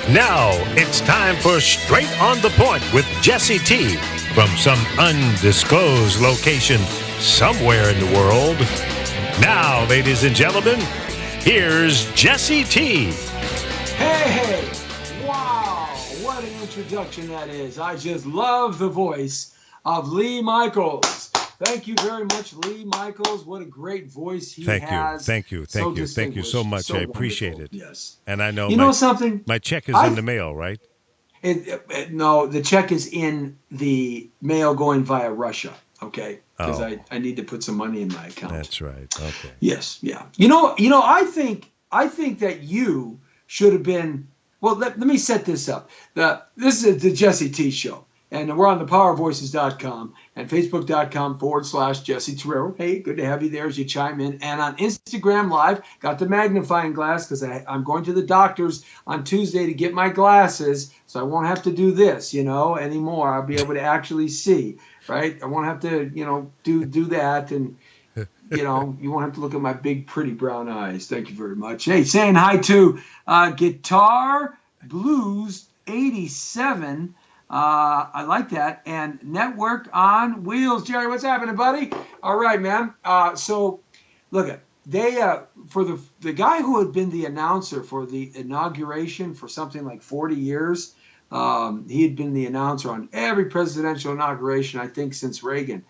Now it's time for Straight on the Point with Jesse T from some undisclosed location somewhere in the world. Now, ladies and gentlemen, here's Jesse T. Hey, wow, what an introduction that is. I just love the voice of Lee Michaels. Thank you very much, Lee Michaels. What a great voice he has. Thank you so much. So I appreciate wonderful. it. Yes. And I know You know something? my check is in the mail, right? No, the check is in the mail going via Russia, okay? Because Oh. I need to put some money in my account. That's right. Okay. Yes, yeah. You know. I think that you should have been. Well, let me set this up. This is the Jesse T Show, and we're on thepowervoices.com and facebook.com/Jesse Terrero. Hey, good to have you there as you chime in. And on Instagram Live, got the magnifying glass because I'm going to the doctor's on Tuesday to get my glasses, so I won't have to do this, anymore. I'll be able to actually see, right? I won't have to, do that and. You won't have to look at my big, pretty brown eyes. Thank you very much. Hey, saying hi to Guitar Blues 87. I like that. And Network on Wheels. Jerry, what's happening, buddy? All right, man. So, look, they for the guy who had been the announcer for the inauguration for something like 40 years, he had been the announcer on every presidential inauguration, I think, since Reagan.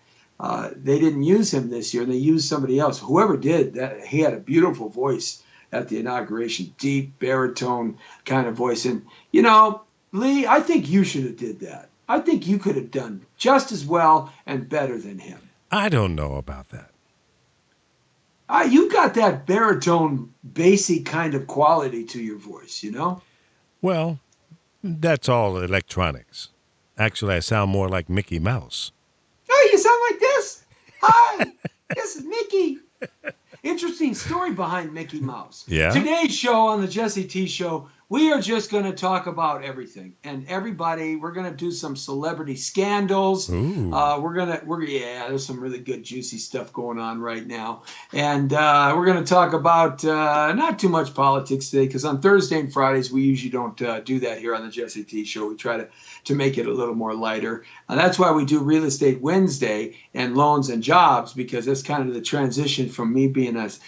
They didn't use him this year. They used somebody else. Whoever did that, he had a beautiful voice at the inauguration, deep baritone kind of voice. And Lee, I think you should have did that. I think you could have done just as well and better than him. I don't know about that. You got that baritone, basic kind of quality to your voice, Well, that's all electronics. Actually, I sound more like Mickey Mouse. Oh, you sound like this. Hi, this is Mickey. Interesting story behind Mickey Mouse. Yeah. Today's show on the Jesse T Show, we are just going to talk about everything and everybody. We're going to do some celebrity scandals. Ooh. There's some really good juicy stuff going on right now, and we're going to talk about not too much politics today because on Thursday and Fridays we usually don't do that here on the Jesse T Show. We try to make it a little more lighter. That's why we do Real Estate Wednesday and Loans and Jobs, because that's kind of the transition from me being off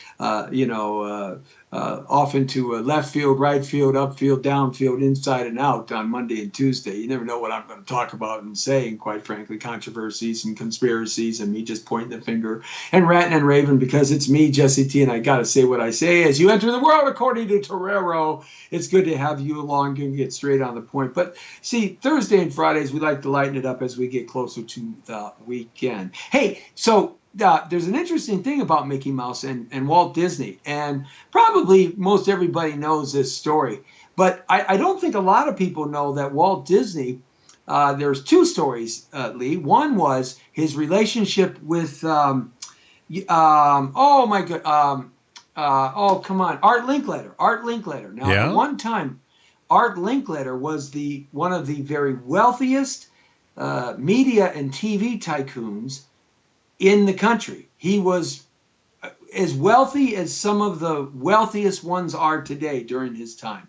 into left field, right field, upfield, downfield, inside and out on Monday and Tuesday. You never know what I'm going to talk about and say, and quite frankly, controversies and conspiracies and me just pointing the finger and ranting and raving because it's me, Jesse T, and I got to say what I say. As you enter the world according to Terrero, it's good to have you along and get straight on the point. But see, Thursday and Fridays, we like to lighten it up as we get closer to the weekend. Hey, so there's an interesting thing about Mickey Mouse and Walt Disney, and probably most everybody knows this story, but I don't think a lot of people know that Walt Disney, there's two stories, Lee. One was his relationship with, Art Linkletter. Art Linkletter. Now, Yeah? At one time, Art Linkletter was one of the very wealthiest media and TV tycoons in the country. He was as wealthy as some of the wealthiest ones are today during his time.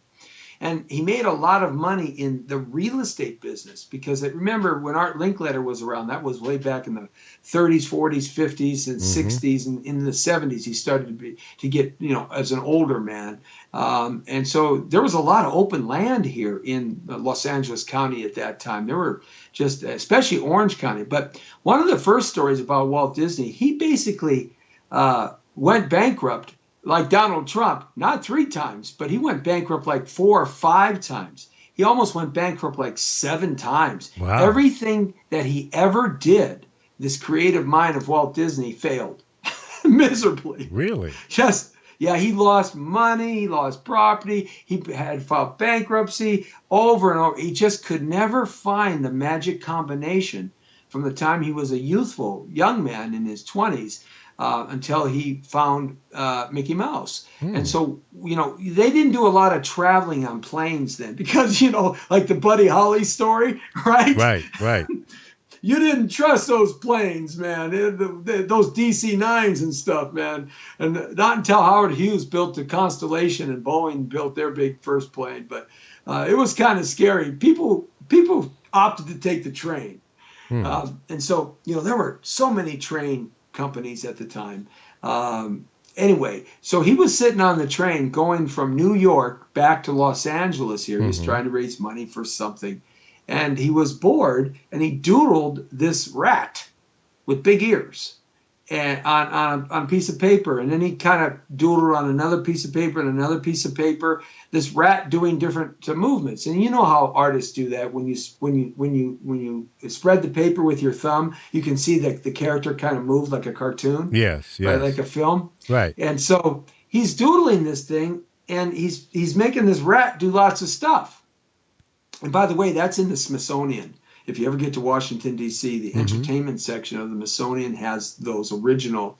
And he made a lot of money in the real estate business because remember when Art Linkletter was around, that was way back in the 30s, 40s, 50s, and 60s. And in the 70s, he started to get, as an older man. And so there was a lot of open land here in Los Angeles County at that time. There were just, especially Orange County. But one of the first stories about Walt Disney, he basically went bankrupt like Donald Trump, not 3 times, but he went bankrupt like 4 or 5 times. He almost went bankrupt like 7 times. Wow. Everything that he ever did, this creative mind of Walt Disney, failed miserably. Really? He lost money, he lost property, he had filed bankruptcy over and over. He just could never find the magic combination from the time he was a youthful young man in his 20s until he found Mickey Mouse. And so, they didn't do a lot of traveling on planes then because, like the Buddy Holly story, right? Right. You didn't trust those planes, man. Those DC-9s and stuff, man. And not until Howard Hughes built the Constellation and Boeing built their big first plane. But It was kind of scary. People opted to take the train. Hmm. And so, there were so many train companies at the time. Anyway, so he was sitting on the train going from New York back to Los Angeles here. He was trying to raise money for something. And he was bored, and he doodled this rat with big ears and on a piece of paper, and then he kind of doodled on another piece of paper and another piece of paper this rat doing different movements. And you know how artists do that. When you spread the paper with your thumb, you can see that the character kind of moves like a cartoon. Yes, Right, like a film. Right. And so he's doodling this thing, and he's making this rat do lots of stuff. And by the way, that's in the Smithsonian. If you ever get to Washington, D.C., the entertainment section of the Smithsonian has those original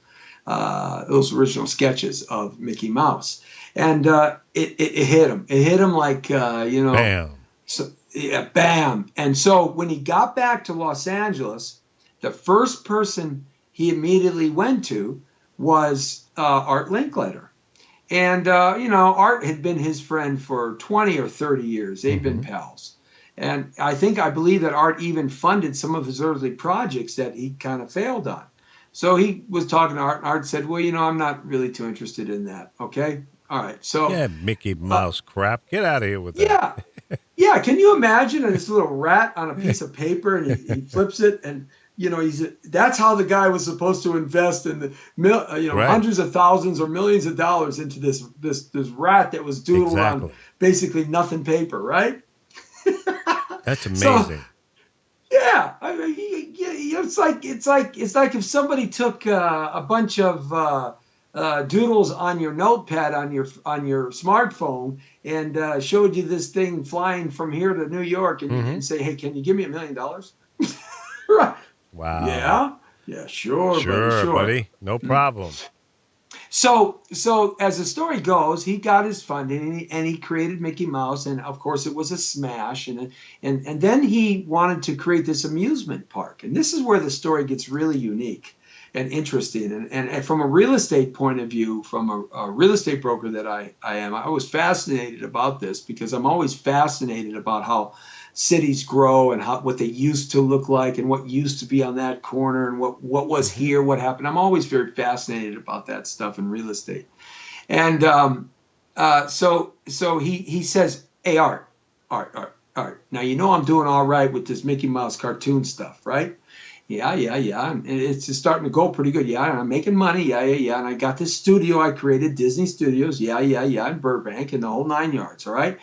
sketches of Mickey Mouse. And it hit him. It hit him like, Bam. So, yeah, bam. And so when he got back to Los Angeles, the first person he immediately went to was Art Linkletter. And, Art had been his friend for 20 or 30 years. They'd been pals. And I believe that Art even funded some of his early projects that he kind of failed on. So he was talking to Art, and Art said, well, I'm not really too interested in that. Okay. All right. So. Yeah, Mickey Mouse crap. Get out of here with that. Yeah. Yeah. Can you imagine this little rat on a piece of paper, and he flips it, and, that's how the guy was supposed to invest in the, hundreds of thousands or millions of dollars into this rat that was doodled on basically nothing paper, right? That's amazing. So, yeah, I mean, it's like if somebody took a bunch of doodles on your notepad on your smartphone and showed you this thing flying from here to New York, and say, "Hey, can you give me $1 million?" Right? Wow. Yeah, sure, buddy. No problem. So as the story goes, he got his funding, and he created Mickey Mouse, and of course it was a smash. And then he wanted to create this amusement park, and this is where the story gets really unique and interesting. And from a real estate point of view, from a real estate broker that I am, I was fascinated about this, because I'm always fascinated about how cities grow and what they used to look like and what used to be on that corner and what was here, what happened. I'm always very fascinated about that stuff in real estate. And so he says, "Hey, Art. Now, I'm doing all right with this Mickey Mouse cartoon stuff, right? Yeah. And it's just starting to go pretty good. Yeah, and I'm making money. Yeah. And I got this studio I created, Disney Studios. Yeah, in Burbank, and the whole 9 yards. All right."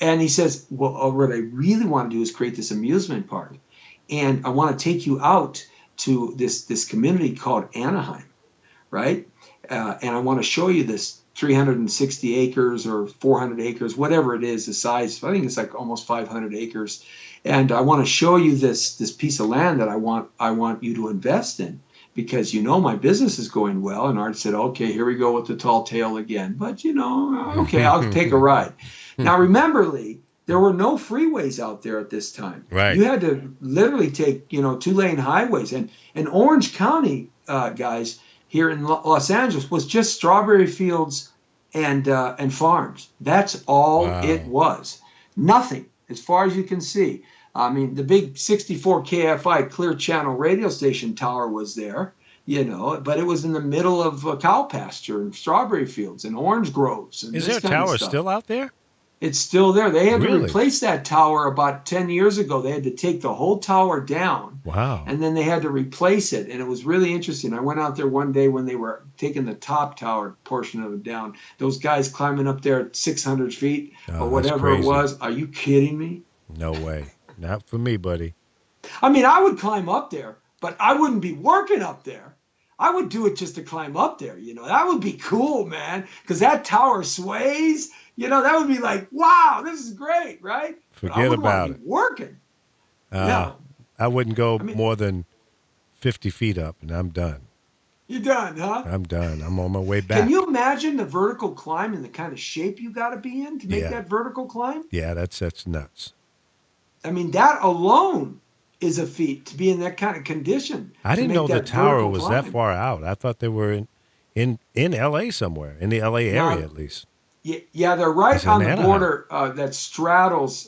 And he says, well, what I really want to do is create this amusement park. And I want to take you out to this community called Anaheim, right? And I want to show you this 360 acres or 400 acres, whatever it is, the size. I think it's like almost 500 acres. And I want to show you this piece of land that I want you to invest in, because my business is going well. And Art said, okay, here we go with the tall tale again. But, okay, I'll take a ride. Now, remember, Lee, there were no freeways out there at this time. Right. You had to literally take, 2-lane highways. And Orange County, guys, here in Los Angeles was just strawberry fields and farms. That's all it was. Nothing, as far as you can see. I mean, the big 64 KFI Clear Channel radio station tower was there, but it was in the middle of a cow pasture and strawberry fields and orange groves. And is there a tower still out there? It's still there. They had Really? to replace that tower about 10 years ago. They had to take the whole tower down. Wow. And then they had to replace it. And it was really interesting. I went out there one day when they were taking the top tower portion of it down. Those guys climbing up there at 600 feet or whatever it was. Are you kidding me? No way. Not for me, buddy. I mean, I would climb up there, but I wouldn't be working up there. I would do it just to climb up there. That would be cool, man, because that tower sways. That would be like, wow, this is great, right? Forget about it. Working. No. I wouldn't go more than 50 feet up, and I'm done. You're done, huh? I'm done. I'm on my way back. Can you imagine the vertical climb and the kind of shape you got to be in to make that vertical climb? Yeah, that's nuts. I mean, that alone is a feat, to be in that kind of condition. I didn't know the tower was that far out. I thought they were in L.A. somewhere, in the L.A. area at least. Yeah, they're right It's in on the Anaheim. border that straddles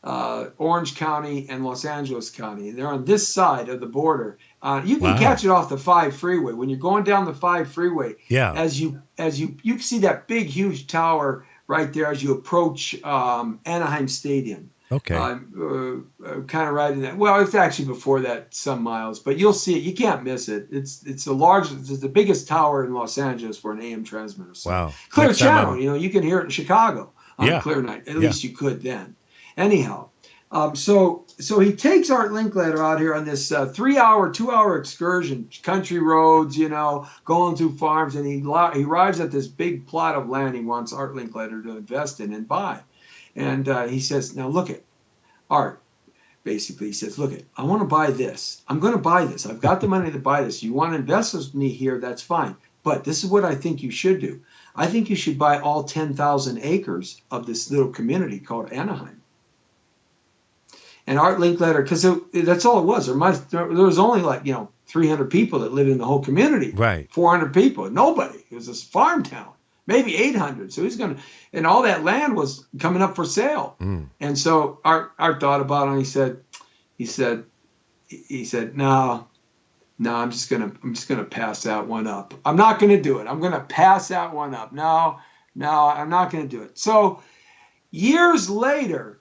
Orange County and Los Angeles County. They're on this side of the border. You can Wow. catch it off the 5 freeway when you're going down the 5 freeway. Yeah. As you can see that big huge tower right there as you approach Anaheim Stadium. Okay. Kind of right in that. Well, it's actually before that some miles, but you'll see it. You can't miss it. It's the biggest tower in Los Angeles for an AM transmitter. So Wow. Clear Next time channel. You can hear it in Chicago on Yeah. a clear night. At Yeah. least you could then. Anyhow, so he takes Art Linkletter out here on this 3-hour, 2-hour excursion, country roads, going through farms, and he arrives at this big plot of land he wants Art Linkletter to invest in and buy. And he says, now look it, Art, basically, he says, look it, I want to buy this. I'm going to buy this. I've got the money to buy this. You want to invest with me here, that's fine. But this is what I think you should do. I think you should buy all 10,000 acres of this little community called Anaheim. And Art Linkletter, because that's all it was. There was only 300 people that lived in the whole community. Right. 400 people. Nobody. It was this farm town. Maybe 800. So he's going to, and all that land was coming up for sale. Mm. And so Art thought about it, and he said, no, I'm just gonna pass that one up. I'm not going to do it. I'm going to pass that one up. No, I'm not going to do it. So years later,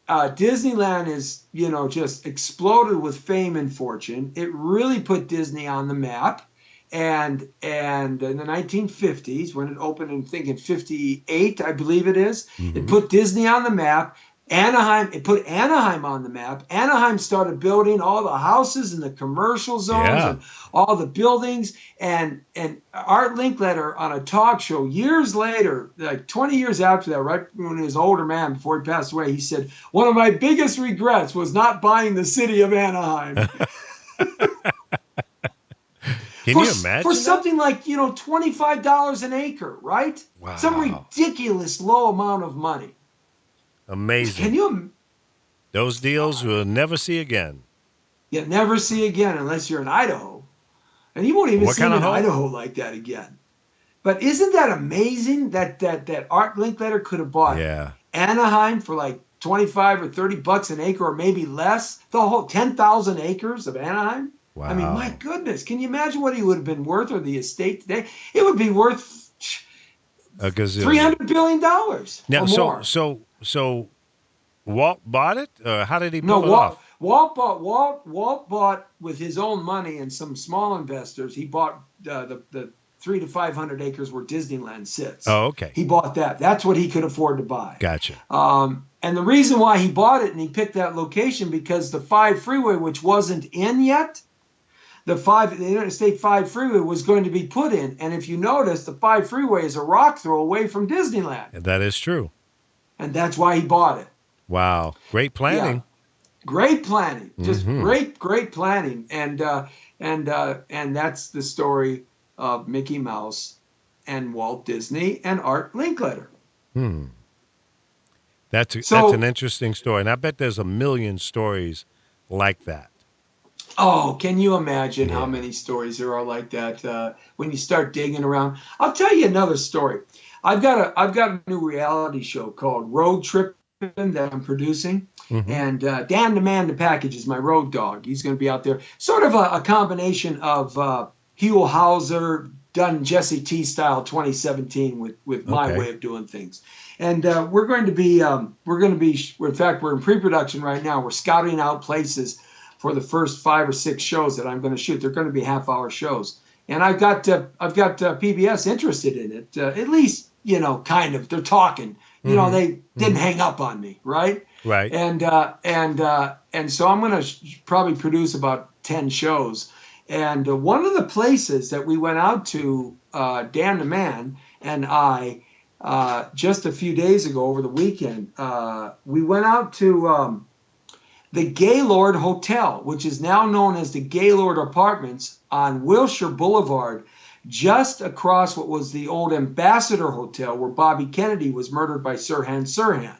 Disneyland is, just exploded with fame and fortune. It really put Disney on the map. And in the 1950s, when it opened, I think in 58, I believe it is, It put Disney on the map. It put Anaheim on the map. Anaheim started building all the houses and the commercial zones and all the buildings. And Art Linkletter on a talk show years later, like 20 years after that, right when he was an older man before he passed away, he said, one of my biggest regrets was not buying the city of Anaheim. Can you imagine for that? something like $25 an acre, right? Wow. Some ridiculous low amount of money. Amazing. Can you? Those deals we'll never see again. You'll never see again unless you're in Idaho, and you won't even see them in Idaho like that again. But isn't that amazing that Art Linkletter could have bought Anaheim for like $25 or $30 an acre, or maybe less? The whole 10,000 acres of Anaheim. Wow. I mean, my goodness, can you imagine what he would have been worth, or the estate today? It would be worth a gazillion. $300 billion now, or more. So Walt bought it? How did he pull it off? Walt bought with his own money and some small investors. He bought the 300 to 500 acres where Disneyland sits. Oh, okay. He bought that. That's what he could afford to buy. Gotcha. And the reason why he bought it and he picked that location, because the 5 freeway, which wasn't in yet, the Interstate 5 freeway was going to be put in. And if you notice, the 5 freeway is a rock throw away from Disneyland. That is true. And that's why he bought it. Wow. Great planning. Yeah. Great planning. Just great planning. And that's the story of Mickey Mouse and Walt Disney and Art Linkletter. That's an interesting story. And I bet there's a million stories like that. Oh, can you imagine how many stories there are like that when you start digging around? I'll tell you another story. I've got a new reality show called Road Tripping that I'm producing, and Dan the Man the Package is my road dog. He's going to be out there, sort of a combination of Huell Hauser done Jesse T style 2017 with my way of doing things. And we're going to be in fact, we're in pre-production right now. We're scouting out places for the first 5 or 6 shows that I'm going to shoot. They're going to be half-hour shows, and I've got PBS interested in it. At least, kind of. They're talking. They didn't hang up on me, right? Right. And so I'm going to probably produce about 10 shows. And one of the places that we went out to, Dan the Man and I, just a few days ago over the weekend, we went out to the Gaylord Hotel, which is now known as the Gaylord Apartments on Wilshire Boulevard, just across what was the old Ambassador Hotel where Bobby Kennedy was murdered by Sirhan Sirhan.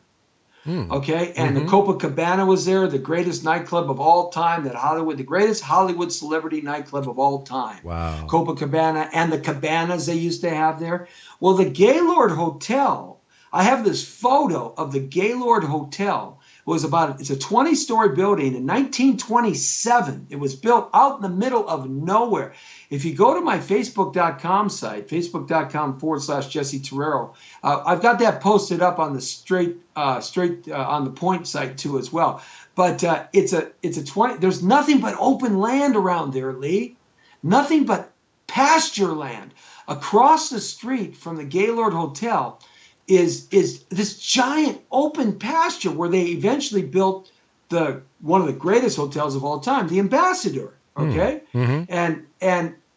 Okay, and the Copacabana was there, the greatest nightclub of all time, the greatest Hollywood celebrity nightclub of all time. Wow. Copacabana and the cabanas they used to have there. Well, the Gaylord Hotel, I have this photo of the Gaylord Hotel. It's a 20-story building in 1927. It was built out in the middle of nowhere. If you go to my Facebook.com site, facebook.com/Jesse Terrero, I've got that posted up on the straight on the point site too as well. But it's a 20. There's nothing but open land around there, Lee. Nothing but pasture land. Across the street from the Gaylord Hotel is this giant open pasture where they eventually built one of the greatest hotels of all time, the Ambassador. Okay, and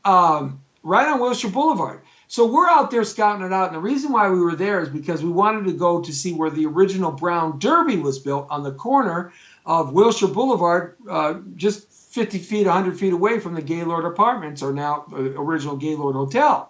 right on Wilshire Boulevard. So we're out there scouting it out, and the reason why we were there is because we wanted to go to see where the original Brown Derby was built on the corner of Wilshire Boulevard, just 50 feet, 100 feet away from the Gaylord Apartments, or now original Gaylord Hotel.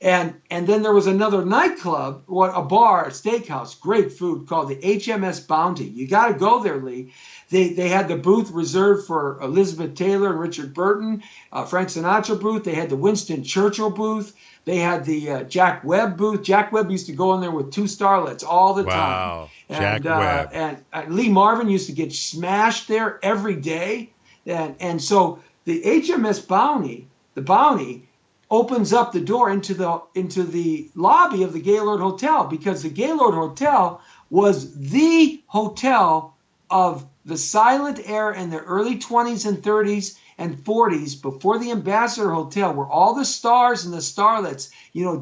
And then there was another nightclub, a bar, a steakhouse, great food, called the HMS Bounty. You got to go there, Lee. They had the booth reserved for Elizabeth Taylor and Richard Burton, Frank Sinatra booth. They had the Winston Churchill booth. They had the Jack Webb booth. Jack Webb used to go in there with two starlets all the time. Wow, Jack Webb. And Lee Marvin used to get smashed there every day. And so the HMS Bounty, the Bounty, opens up the door into the lobby of the Gaylord Hotel, because the Gaylord Hotel was the hotel of the silent era in the early 20s and 30s and 40s, before the Ambassador Hotel, where all the stars and the starlets,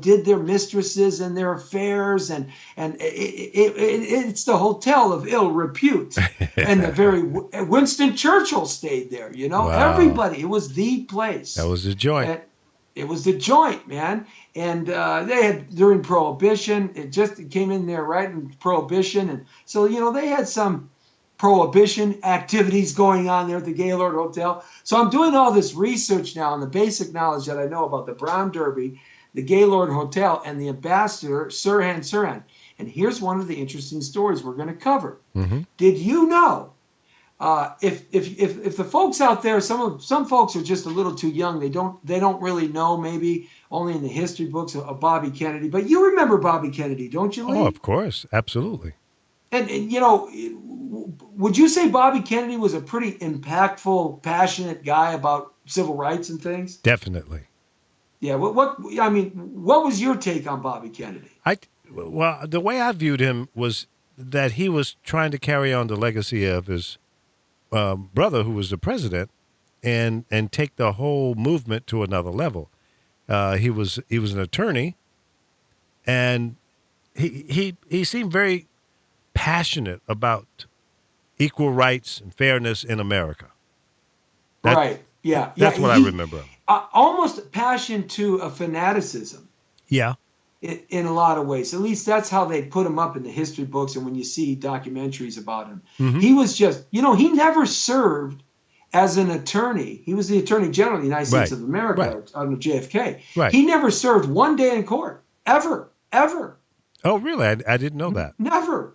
did their mistresses and their affairs, and it's the hotel of ill repute. And the very Winston Churchill stayed there. Wow. Everybody. It was the place. That was the joint. It was the joint, man. And they had, during Prohibition, it came in there right in Prohibition, and so they had some Prohibition activities going on there at the Gaylord Hotel. So I'm doing all this research now on the basic knowledge that I know about the Brown Derby, the Gaylord Hotel, and the Ambassador, Sirhan. And here's one of the interesting stories we're going to cover. Did you know, if the folks out there, some folks are just a little too young, they don't really know, maybe only in the history books of Bobby Kennedy, but you remember Bobby Kennedy, don't you, Lee? Oh, of course, absolutely. And would you say Bobby Kennedy was a pretty impactful, passionate guy about civil rights and things? Definitely. Yeah. What was your take on Bobby Kennedy? Well, the way I viewed him was that he was trying to carry on the legacy of his brother, who was the president, and take the whole movement to another level. He was an attorney, and he seemed very passionate about equal rights and fairness in America. Right. Yeah. That's what I remember. Almost passion to a fanaticism. Yeah. In a lot of ways. At least that's how they put him up in the history books and when you see documentaries about him. He was just, he never served as an attorney. He was the Attorney General of the United States of America under JFK. Right. He never served one day in court. Ever. Oh, really? I didn't know that. Never.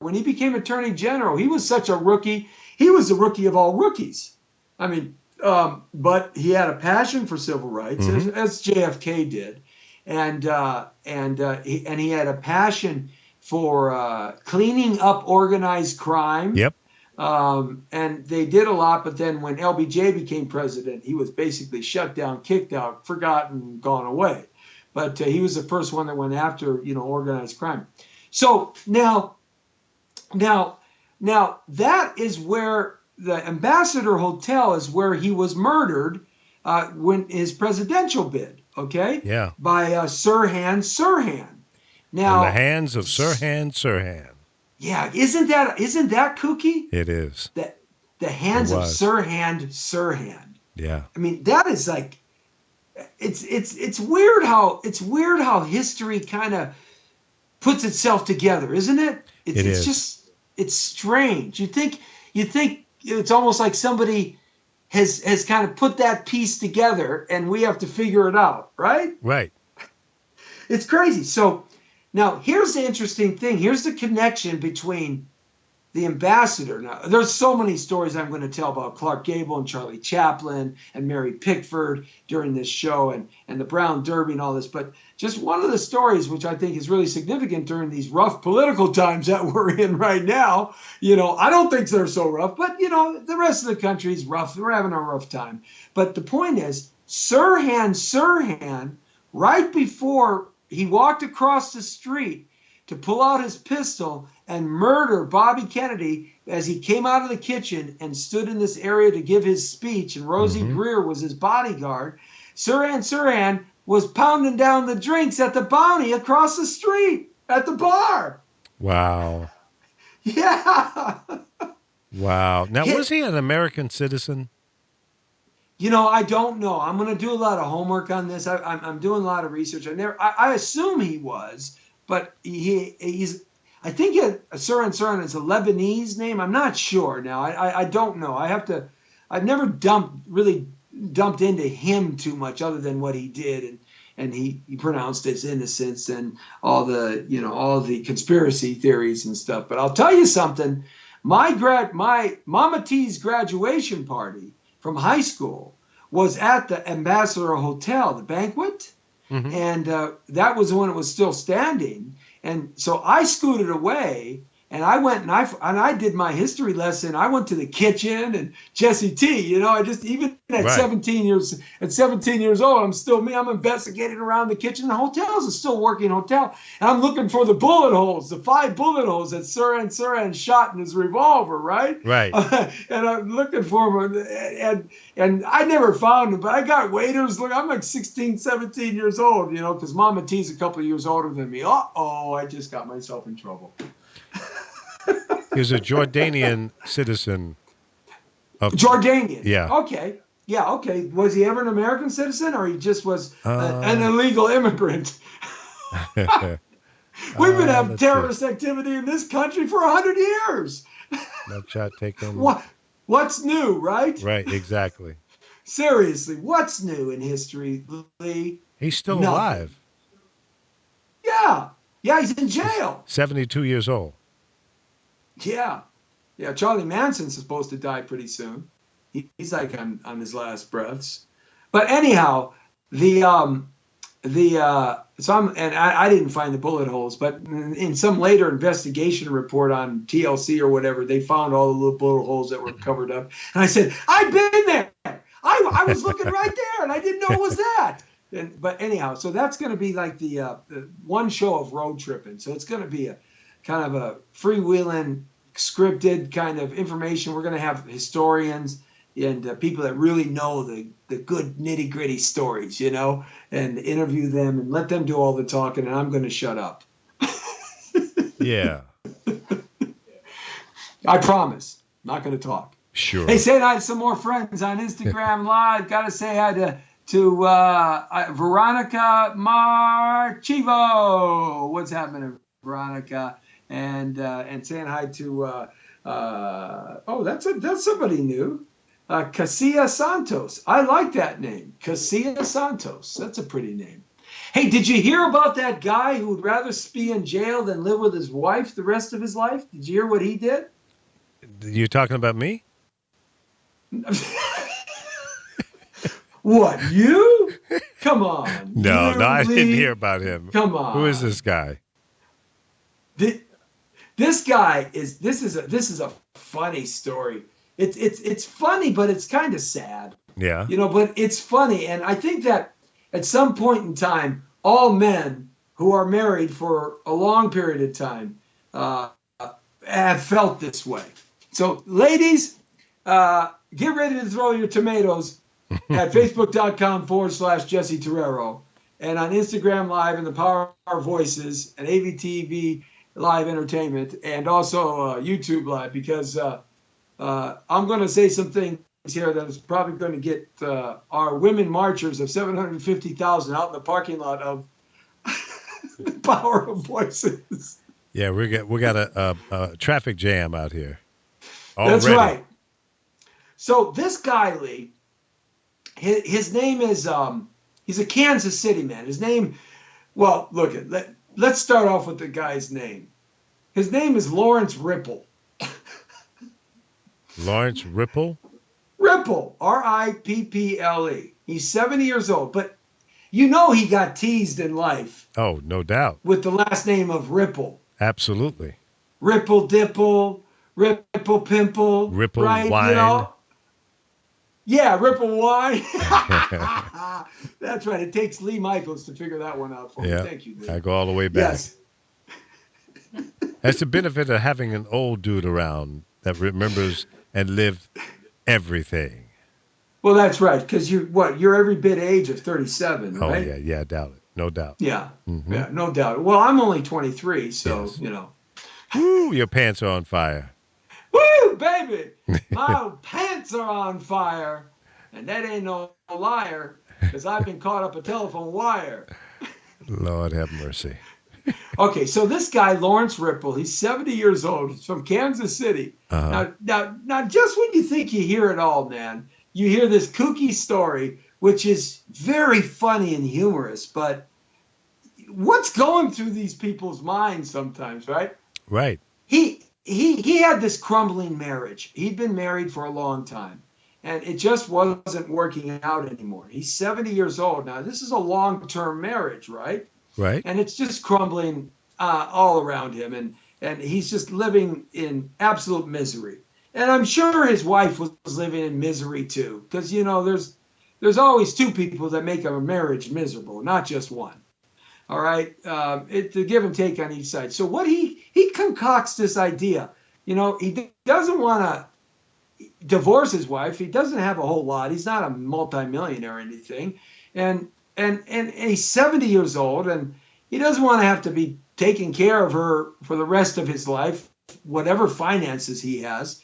When he became Attorney General, he was such a rookie. He was the rookie of all rookies. I mean, but he had a passion for civil rights, as JFK did, and he had a passion for cleaning up organized crime. Yep. And they did a lot, but then when LBJ became president, he was basically shut down, kicked out, forgotten, gone away. But he was the first one that went after, organized crime. So now that is where the Ambassador Hotel is, where he was murdered when his presidential bid, okay? Yeah. By Sirhan. Now, in the hands of Sirhan. Yeah, isn't that kooky? It is. The hands of Sirhan. Yeah. I mean, that is like, it's weird how history kind of puts itself together, isn't it? It's just, it's strange. You think it's almost like somebody has kind of put that piece together and we have to figure it out, right? Right. It's crazy. So Now, here's the interesting thing. Here's the connection between the ambassador. Now, there's so many stories I'm going to tell about Clark Gable and Charlie Chaplin and Mary Pickford during this show and the Brown Derby and all this. But just one of the stories, which I think is really significant during these rough political times that we're in right now, I don't think they're so rough, but, the rest of the country is rough. We're having a rough time. But the point is, Sirhan, right before he walked across the street to pull out his pistol and murder Bobby Kennedy as he came out of the kitchen and stood in this area to give his speech, and Rosie Greer was his bodyguard. Sirhan was pounding down the drinks at the Bounty across the street at the bar. Wow. Yeah. Wow. Now, was he an American citizen? I don't know. I'm going to do a lot of homework on this. I'm doing a lot of research. I assume he was, but he's. I think Sirhan is a Lebanese name. I'm not sure now. I don't know. I've never dumped into him too much other than what he did, and he pronounced his innocence and all the conspiracy theories and stuff. But I'll tell you something. My Mama T's graduation party from high school was at the Ambassador Hotel, the banquet, and that was when it was still standing. And so I scooted away, and I went and I did my history lesson. I went to the kitchen, and Jesse T. I just even at 17 years old, I'm still me. I'm investigating around the kitchen. The hotel's a still working hotel, and I'm looking for the bullet holes, the 5 bullet holes that Sirhan shot in his revolver, right? Right. And I'm looking for them, and I never found them. But I got waiters. Look, I'm like 16, 17 years old, because Mama T's a couple of years older than me. I just got myself in trouble. He was a Jordanian citizen. Jordanian. Yeah. Okay. Yeah. Okay. Was he ever an American citizen, or he just was an illegal immigrant? We've been having terrorist activity in this country for 100 years. No shot taken. What's new, right? Right. Exactly. Seriously, what's new in history, Lee? He's still Nothing. alive. Yeah. Yeah. He's in jail. 72 years old. Yeah. Yeah, Charlie Manson's supposed to die pretty soon. He's like on his last breaths. But anyhow, I didn't find the bullet holes, but in some later investigation report on TLC or whatever, they found all the little bullet holes that were covered up. And I said, I've been there. I was looking right there, and I didn't know it was that. But anyhow, so that's going to be like the one show of road tripping. So it's going to be a kind of a freewheeling, scripted kind of information. We're going to have historians and people that really know the good nitty gritty stories, and interview them and let them do all the talking, and I'm going to shut up. Yeah. I promise. Not going to talk. Sure. Hey, say hi to some more friends on Instagram Live. Got to say hi to Veronica Marchivo. What's happening, Veronica? And saying hi to that's somebody new, Casilla Santos. I like that name, Casilla Santos. That's a pretty name. Hey, did you hear about that guy who would rather be in jail than live with his wife the rest of his life? Did you hear what he did? You talking about me? What, you? Come on. No, I didn't hear about him. Come on. Who is this guy? This guy is a funny story. It's funny, but it's kind of sad. Yeah. But it's funny, and I think that at some point in time, all men who are married for a long period of time have felt this way. So, ladies, get ready to throw your tomatoes at facebook.com/Jesse Terrero, and on Instagram Live and the Power of Voices and AVTV Live Entertainment, and also YouTube Live, because I'm going to say some things here that is probably going to get our women marchers of 750,000 out in the parking lot of the Power of Voices. Yeah, we got a traffic jam out here. Already. That's right. So this guy, Lee, his name is he's a Kansas City man. His name, well, look, let's start off with the guy's name. His name is Lawrence Ripple. Lawrence Ripple? Ripple, Ripple. He's 70 years old, but you know he got teased in life Oh, no doubt. with the last name of Ripple. Absolutely. Ripple Dipple, Ripple Pimple, Ripple right? Wine. You know? Yeah, Ripple Wine. That's right. It takes Lee Michaels to figure that one out for me. Yeah. Thank you, Lee. I go all the way back. Yes. That's the benefit of having an old dude around that remembers and lived everything. Well, that's right, because you're every bit age of 37, Oh, right? yeah, I doubt it. No doubt. Yeah, Mhm. yeah, no doubt. Well, I'm only 23, so, Yes. you know. Woo, your pants are on fire. Woo, baby! My pants are on fire. And that ain't no liar, because I've been caught up a telephone wire. Lord have mercy. Okay, so this guy, Lawrence Ripple, he's 70 years old. He's from Kansas City. Uh-huh. Now, just when you think you hear it all, man, you hear this kooky story, which is very funny and humorous, but what's going through these people's minds sometimes, right? Right. He had this crumbling marriage. He'd been married for a long time, and it just wasn't working out anymore. He's 70 years old now. This is a long-term marriage, right? Right. And it's just crumbling all around him, and he's just living in absolute misery. And I'm sure his wife was living in misery too, because you know there's always two people that make a marriage miserable, not just one. All right, it's a give and take on each side. So what he concocts this idea. You know, he doesn't want to divorce his wife. He doesn't have a whole lot. He's not a multimillionaire or anything, and he's 70 years old, and he doesn't want to have to be taking care of her for the rest of his life, whatever finances he has.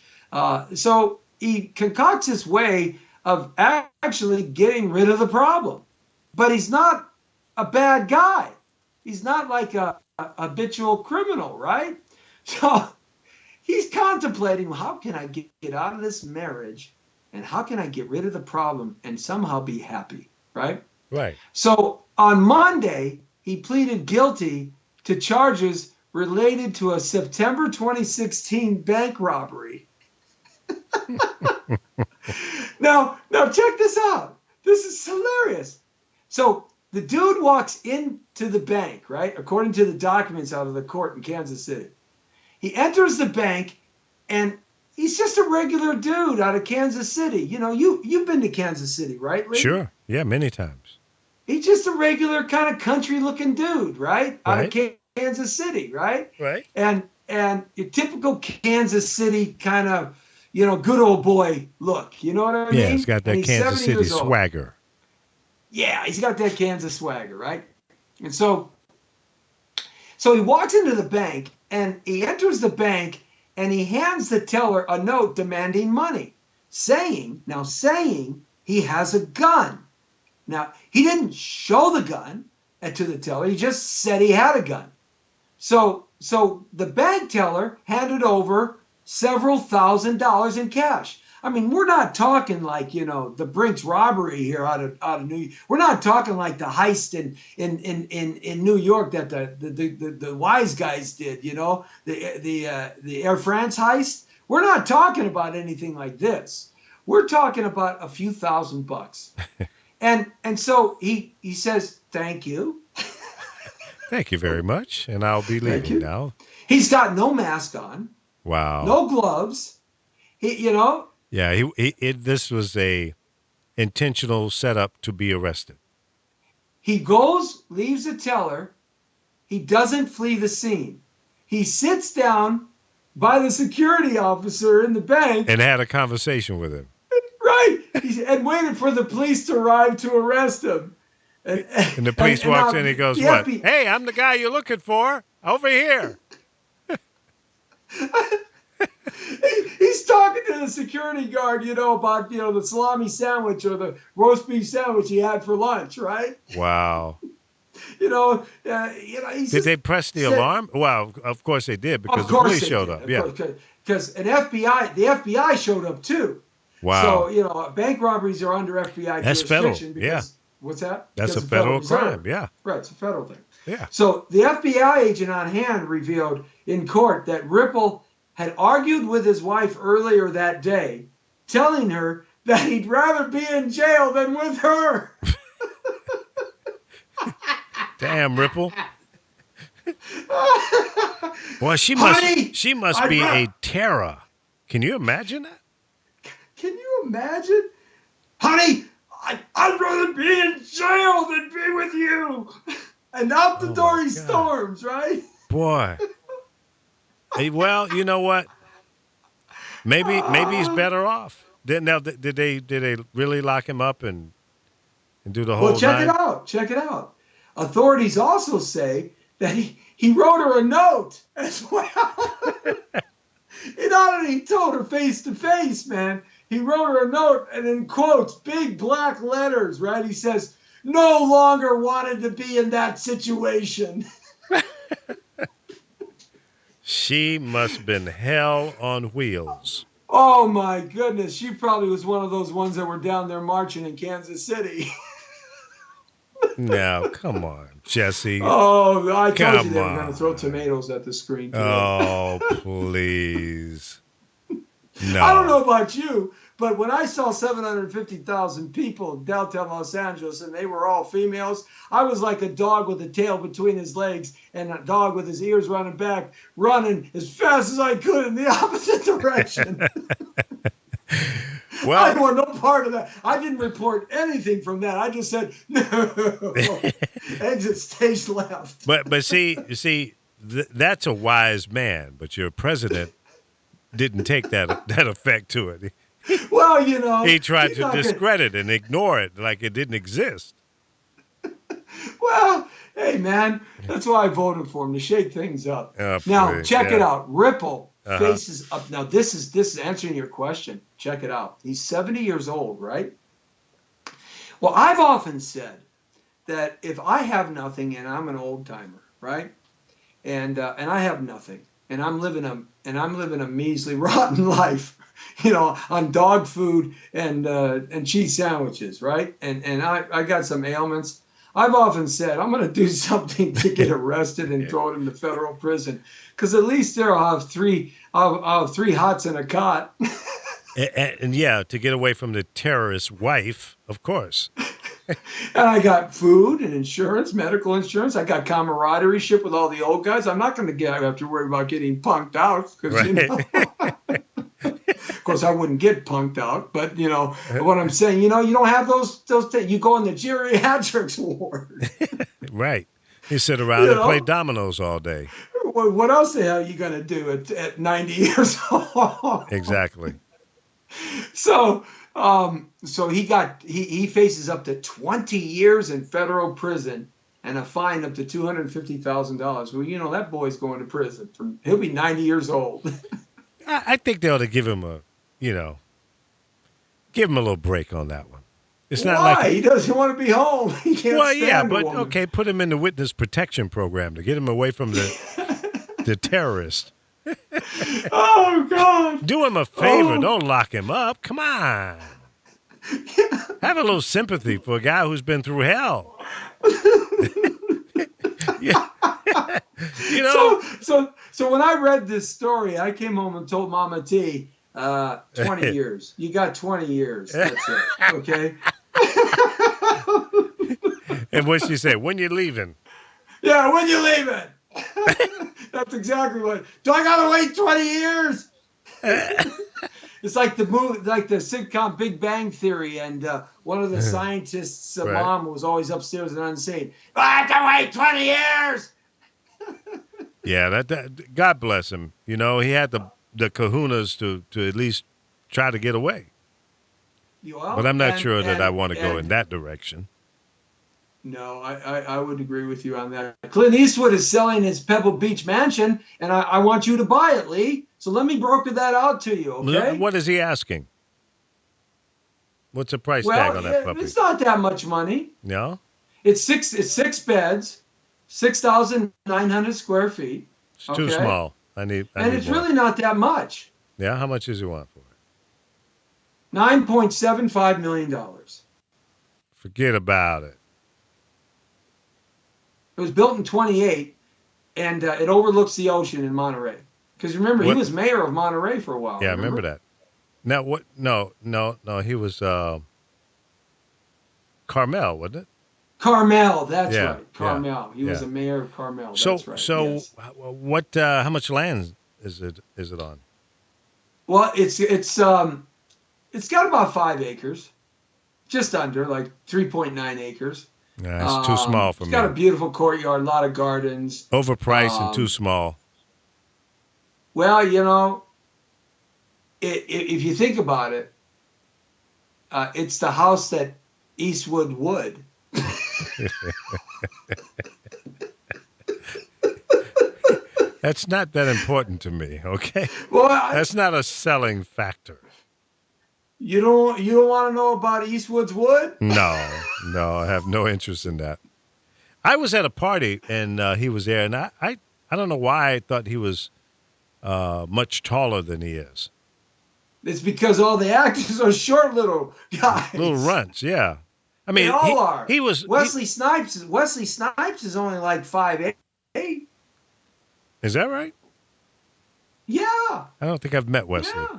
So he concocts this way of actually getting rid of the problem. But he's not a bad guy. He's not like a habitual criminal, right? So he's contemplating, how can I get out of this marriage, and how can I get rid of the problem and somehow be happy, right? Right. So on Monday, he pleaded guilty to charges related to a September 2016 bank robbery. Now check this out. This is hilarious. So the dude walks into the bank, right? According to the documents out of the court in Kansas City. He enters the bank, and he's just a regular dude out of Kansas City. You know, you've been to Kansas City, right, Lee? Sure. Yeah, many times. He's just a regular kind of country-looking dude, right? Out Right. of Kansas City, right? Right. And your typical Kansas City kind of, you know, good old boy look. You know what I mean? Yeah, it's got that And he's Kansas 70 City years old. swagger. Yeah, he's got that Kansas swagger, right? And so he walks into the bank, and he enters the bank, and he hands the teller a note demanding money, saying he has a gun. Now, he didn't show the gun to the teller. He just said he had a gun. So the bank teller handed over several $1,000s in cash. I mean, we're not talking like, you know, the Brinks robbery here out of New York. We're not talking like the heist in New York that the wise guys did, you know, the Air France heist. We're not talking about anything like this. We're talking about a few $1,000s. And so he says, thank you. Thank you very much. And I'll be leaving now. He's got no mask on, Wow. no gloves. You know. Yeah, this was a intentional setup to be arrested. He goes, leaves the teller. He doesn't flee the scene. He sits down by the security officer in the bank. And had a conversation with him. Right. And waited for the police to arrive to arrest him. And the police walks in and he goes, what? Hey, I'm the guy you're looking for. Over here. He's talking to the security guard, you know, about, you know, the salami sandwich or the roast beef sandwich he had for lunch, right? Wow. Did they press the alarm? Well, of course they did, because the police showed up. Yeah. Because the FBI showed up too. Wow. So, you know, bank robberies are under FBI That's jurisdiction. federal. Yeah. What's that? That's Because a of federal Reserve. crime. Yeah. Right, it's a federal thing. Yeah. So the FBI agent on hand revealed in court that Ripple had argued with his wife earlier that day, telling her that he'd rather be in jail than with her. Damn, Ripple. Boy, Honey, she must be a terror. Can you imagine that? Can you imagine? Honey, I'd rather be in jail than be with you. And out the door he storms, right? Boy. Hey, well, you know what? Maybe he's better off. Did they really lock him up and do the whole Well, check nine? it out. Check it out. Authorities also say that he wrote her a note as well. He not only told her face to face, man. He wrote her a note and in quotes, big black letters, right? He says, "No longer wanted to be in that situation." She must have been hell on wheels. Oh my goodness. She probably was one of those ones that were down there marching in Kansas City. Now, come on, Jesse. Oh, I told you they were Come going to throw tomatoes at the screen today. Oh, please. No. I don't know about you, but when I saw 750,000 people in downtown Los Angeles and they were all females, I was like a dog with a tail between his legs and a dog with his ears running back, running as fast as I could in the opposite direction. Well, I don't want no part of that. I didn't report anything from that. I just said, no, exit stage left. But see, that's a wise man. But your president didn't take that effect to it. Well, you know, he tried to discredit and ignore it like it didn't exist. Well, hey, man, that's why I voted for him, to shake things up. Oh, now, check yeah. it out. Ripple faces up. Now, this is answering your question. Check it out. He's 70 years old, right? Well, I've often said that if I have nothing and I'm an old timer, right, and I have nothing, and I'm living a measly, rotten life, you know, on dog food and cheese sandwiches, right, and I got some ailments. I've often said I'm going to do something to get arrested and thrown into federal prison, because at least there I'll have three hots and a cot. And yeah, to get away from the terrorist wife, of course. And I got food and insurance, medical insurance. I got camaraderie ship with all the old guys. I'm not going to have to worry about getting punked out, because you know. Of course, I wouldn't get punked out, but you know what I'm saying. You know, you don't have those things. You go in the geriatrics ward. Right. You sit around and play dominoes all day. What else the hell are you gonna do at 90 years old? Exactly. So he faces up to 20 years in federal prison and a fine up to $250,000. Well, you know that boy's going to prison. He'll be 90 years old. I think they ought to give him a little break on that one. It's not like he doesn't want to be home. He can't stand but a woman. okay, put him in the witness protection program to get him away from the terrorist. Oh God! Do him a favor. Don't lock him up. Come on. Have a little sympathy for a guy who's been through hell. Yeah. You know. So when I read this story, I came home and told Mama T, 20 years. You got 20 years. That's it. Okay. And what she say? When you leaving? Yeah, when you leaving? That's exactly what. Do I gotta wait 20 years? It's like the movie, like the sitcom Big Bang Theory, and one of the scientists' mom was always upstairs and unseen. I have to wait 20 years. Yeah, that God bless him. You know, he had the kahunas to at least try to get away. But I'm not sure that I want to go in that direction. No, I would agree with you on that. Clint Eastwood is selling his Pebble Beach mansion, and I want you to buy it, Lee. So let me broker that out to you, okay? What is he asking? What's the price tag on that puppy? It's not that much money. No? It's six beds, 6,900 square feet. It's too small. I need it's more. really not that much. Yeah, how much does he want for it? $9.75 million. Forget about it. It was built in 28, and it overlooks the ocean in Monterey. Because remember, he What? was mayor of Monterey for a while. Yeah, I remember that. Now what? No. He was Carmel, wasn't it? Carmel, that's Yeah, right. yeah, Carmel. He was yeah. a mayor of Carmel. So, That's right. so Yes. what? How much land is it? Is it on? Well, it's got about 5 acres, just under, like 3.9 acres. Nah, it's too small for It's got a me. beautiful courtyard, a lot of gardens. Overpriced and too Um, small. well, if you think about it, it's the house that Eastwood would. That's not that important to me. Okay, Well, that's not a selling factor. you don't want to know about Eastwood's wood? No, I have no interest in that. I was at a party and he was there, and I don't know why I thought he was much taller than he is. It's because all the actors are short little Little guys. runts, yeah. I They mean, all are. he was. Wesley Snipes is only like 5'8". Is that right? Yeah, I don't think I've met Wesley. yeah.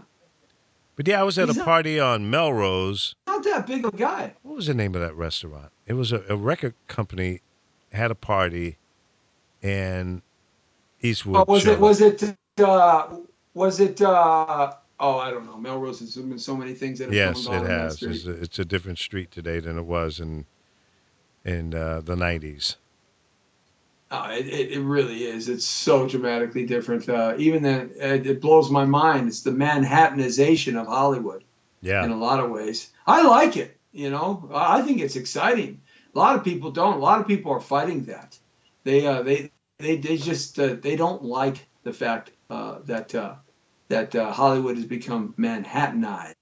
But yeah, I was at a He's party on Melrose. not that big of a guy. What was the name of that restaurant? It was a record company had a party, and Oh, Eastwood showed up. was it oh, I don't know. Melrose has been so many things that have come and Yes, gone it on that has. street. It's a different street today than it was in the '90s. It really is. It's so dramatically different. Even then, it blows my mind. It's the Manhattanization of Hollywood Yeah, in a lot of ways. I like it. I think it's exciting. A lot of people don't. A lot of people are fighting that. They just they don't like the fact that Hollywood has become Manhattanized.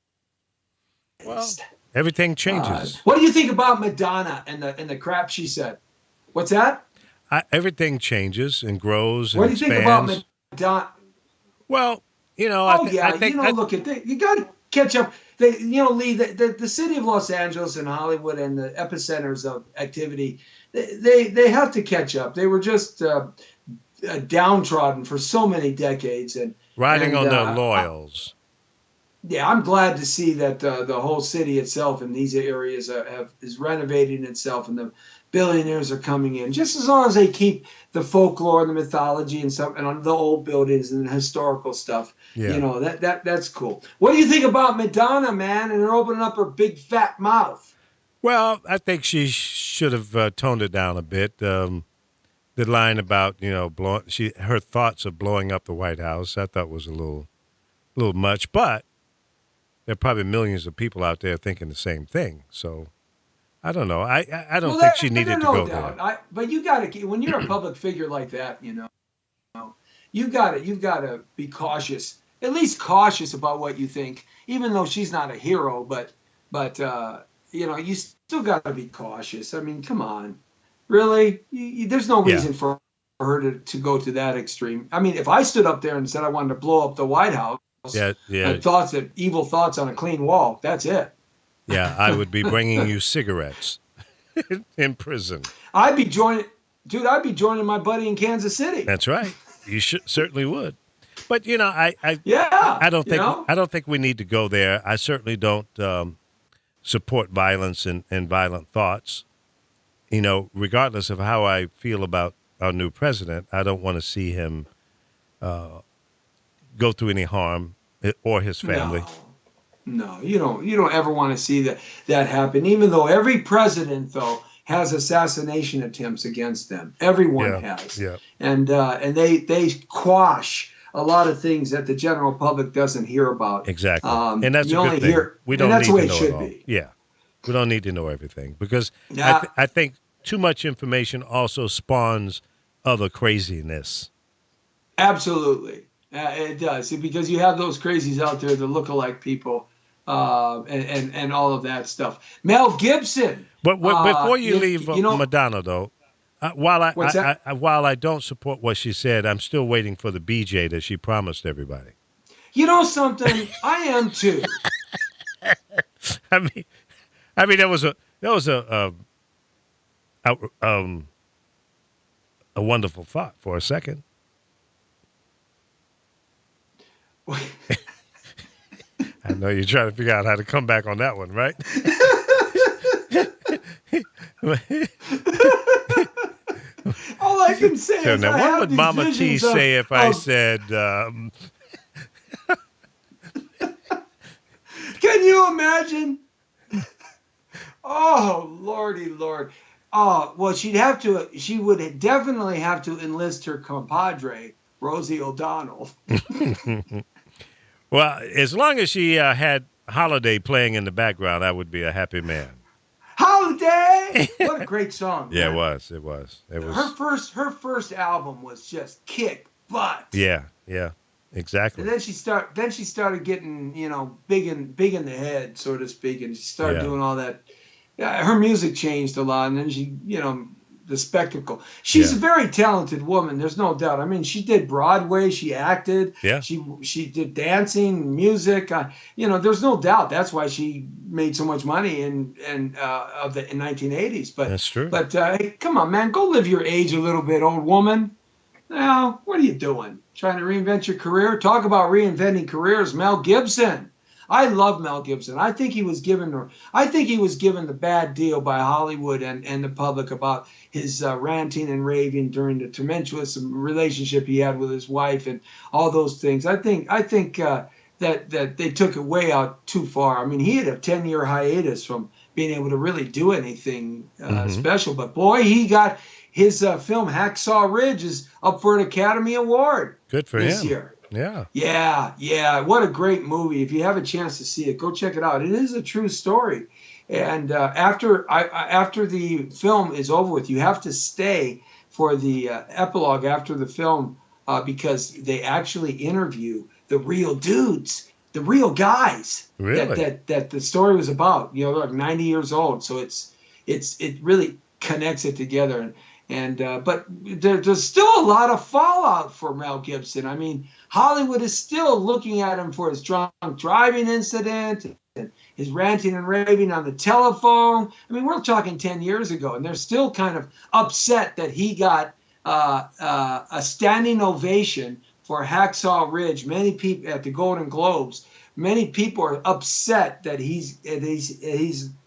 well, everything changes. What do you think about Madonna and the crap she said? What's that? Everything changes and grows and What do you think about expands. Madonna? Well, Oh yeah, I think look you got to catch up. Lee, the city of Los Angeles and Hollywood and the epicenters of activity, they have to catch up. They were just downtrodden for so many decades, riding and on their laurels. yeah, I'm glad to see that the whole city itself in these areas is renovating itself, and the billionaires are coming in. Just as long as they keep the folklore and the mythology and stuff, and the old buildings and the historical stuff, Yeah. that's cool. What do you think about Madonna, man, and her opening up her big fat mouth? Well, I think she should have toned it down a bit. The line about her thoughts of blowing up the White House, I thought was a little much, but there are probably millions of people out there thinking the same thing. So I don't know. I don't think she needed to no go doubt. there. But you got to when you're a public figure like that, you've got to be cautious, at least cautious about what you think, even though she's not a hero. But you still got to be cautious. I mean, come on, really? There's no Yeah. reason for her to go to that extreme. I mean, if I stood up there and said I wanted to blow up the White House, Yeah, yeah, evil thoughts on a clean wall, that's it. yeah. I would be bringing you cigarettes in prison. I'd be joining my buddy in Kansas City. That's right. You certainly would. But Yeah, I don't think we need to go there. I certainly don't support violence and violent thoughts. Regardless of how I feel about our new president, I don't want to see him go through any harm or his family. No, you don't ever want to see that happen. Even though every president, though, has assassination attempts against them. Everyone has. Yeah. And they quash a lot of things that the general public doesn't hear about. Exactly. And that's you a good only thing. hear, We don't and that's need the way to it know should it all. be. Yeah. We don't need to know everything because Yeah. I think too much information also spawns other craziness. Absolutely. It does, because you have those crazies out there, the look-alike people, and all of that stuff. Mel Gibson. But before you leave you know, Madonna, though, while What's that? while I don't support what she said, I'm still waiting for the BJ that she promised everybody. you know something? I am too. I mean, that That was a, a wonderful thought for a second. I know you're trying to figure out how to come back on that one, right? All I can say So is now, I what have would these Mama T visions say if I of said, can you imagine? Oh, Lordy Lord. Oh, well, she would definitely have to enlist her compadre, Rosie O'Donnell. well, as long as she had Holiday playing in the background, I would be a happy man. Holiday! What a great song, Yeah, it man. was. It was. It Her was. first album was just kick butt. Yeah, yeah, And exactly. then she started getting, big in the head, so to speak, and she started Yeah, doing all that. Yeah, her music changed a lot, and then she, the spectacle. She's a yeah, very talented woman. There's no doubt. I mean, she did Broadway, she acted, yeah. she did dancing, music. There's no doubt. That's why she made so much money in 1980s. But That's true. but hey, come on, man, go live your age a little bit, old woman. Now, what are you doing? Trying to reinvent your career? Talk about reinventing careers. Mel Gibson. I love Mel Gibson. I think he was given the bad deal by Hollywood and the public about his ranting and raving during the tumultuous relationship he had with his wife and all those things. I think that they took it way out too far. I mean, he had a 10-year hiatus from being able to really do anything Hmm. special. But boy, he got his film Hacksaw Ridge is up for an Academy Award Good for this him. year. Yeah. Yeah, yeah. What a great movie. If you have a chance to see it, go check it out. It is a true story. And after the film is over with, you have to stay for the epilogue after the film because they actually interview the real dudes, the real guys that Really. that the story was about. They're like 90 years old, so it really connects it together. But there's still a lot of fallout for Mel Gibson. I mean, Hollywood is still looking at him for his drunk driving incident and his ranting and raving on the telephone. I mean, we're talking 10 years ago, and they're still kind of upset that he got a standing ovation for Hacksaw Ridge. Many people at the Golden Globes, many people are upset that his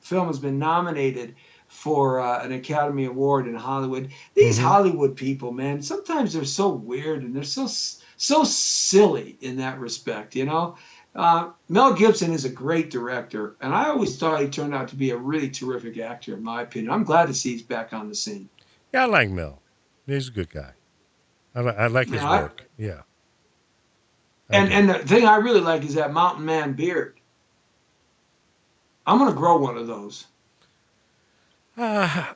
film has been nominated for an Academy Award in Hollywood. These Hmm. Hollywood people, man, sometimes they're so weird and they're so silly in that respect. Mel Gibson is a great director, and I always thought he turned out to be a really terrific actor, in my opinion. I'm glad to see he's back on the scene. Yeah, I like Mel. He's a good guy. I like his Yeah, work. Yeah, I and do. and the thing I really like is that mountain man beard. I'm gonna grow one of those. Ah,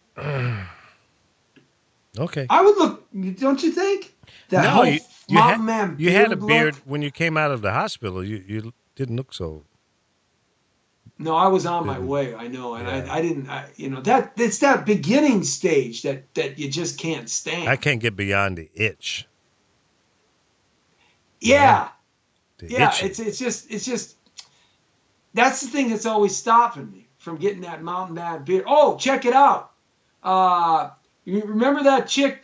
okay. I would look, don't you think? That No, whole you had mountain man you had a beard look. beard when you came out of the hospital. You didn't look so. No, I was on my Didn't. way. I know, and Yeah. I didn't. That it's that beginning stage that you just can't I stand. can't get beyond the itch. You know, Yeah, the yeah. itching. It's just that's the thing that's always stopping me from getting that mountain man beer. Oh, check it out. You remember that chick